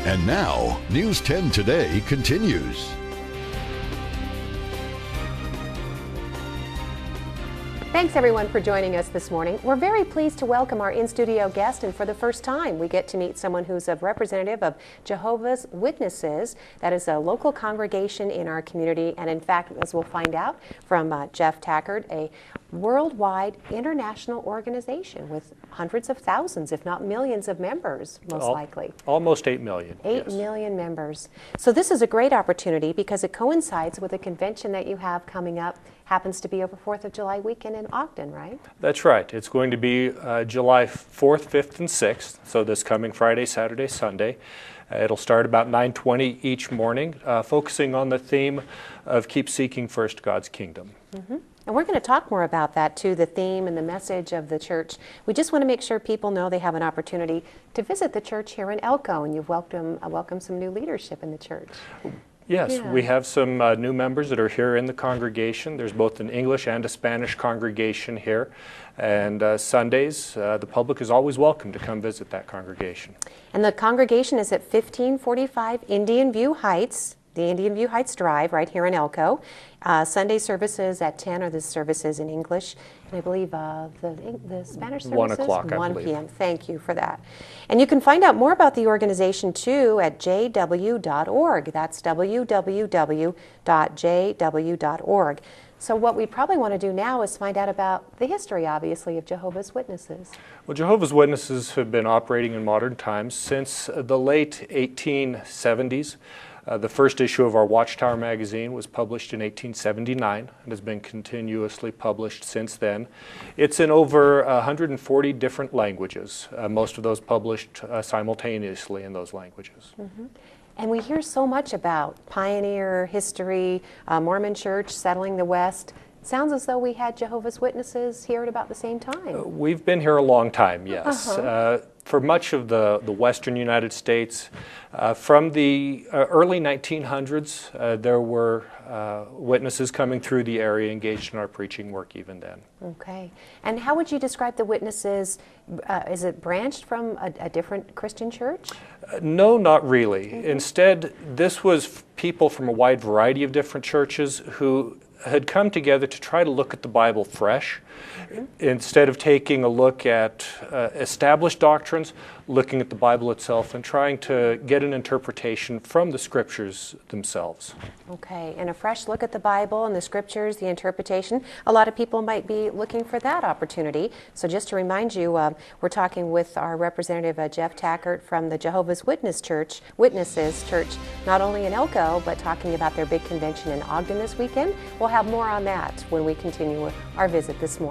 And now, News 10 Today continues. Thanks everyone for joining us this morning. We're very pleased to welcome our in-studio guest, and for the first time we get to meet someone who's a representative of Jehovah's Witnesses. That is a local congregation in our community, and in fact, as we'll find out from Jeff Tackert, a worldwide international organization with hundreds of thousands, if not millions of members, most likely. Almost 8 million. 8 million members. So this is a great opportunity because it coincides with a convention that you have coming up. Happens to be over 4th of July weekend in Ogden, right? That's right. It's going to be July 4th, 5th, and 6th, so this coming Friday, Saturday, Sunday. It'll start about 9:20 each morning, focusing on the theme of Keep Seeking First God's Kingdom. Mm-hmm. And we're going to talk more about that too, the theme and the message of the church. We just want to make sure people know they have an opportunity to visit the church here in Elko, and you've welcomed some new leadership in the church. Yes, we have some new members that are here in the congregation. There's both an English and a Spanish congregation here. And Sundays, the public is always welcome to come visit that congregation. And the congregation is at 1545 Indian View Heights, the Indian View Heights Drive right here in Elko. Sunday services at 10 are the services in English. And I believe the Spanish services? 1 o'clock, I 1 believe. p.m. Thank you for that. And you can find out more about the organization too at jw.org. That's www.jw.org. So what we probably want to do now is find out about the history, obviously, of Jehovah's Witnesses. Well, Jehovah's Witnesses have been operating in modern times since the late 1870s. The first issue of our Watchtower magazine was published in 1879 and has been continuously published since then. It's in over 140 different languages, most of those published simultaneously in those languages. Mm-hmm. And we hear so much about pioneer history, Mormon church settling the West. Sounds as though we had Jehovah's Witnesses here at about the same time. We've been here a long time, yes. For much of the western United States, from the early 1900s, there were witnesses coming through the area engaged in our preaching work even then. Okay. And how would you describe the Witnesses? Is it branched from a different Christian church? No, not really. Instead, this was people from a wide variety of different churches who had come together to try to look at the Bible fresh. Instead of taking a look at established doctrines, looking at the Bible itself and trying to get an interpretation from the Scriptures themselves. Okay, and a fresh look at the Bible and the Scriptures, the interpretation. A lot of people might be looking for that opportunity. So just to remind you, we're talking with our representative, Jeff Tackert from the Jehovah's Witnesses Church, not only in Elko, but talking about their big convention in Ogden this weekend. We'll have more on that when we continue our visit this morning.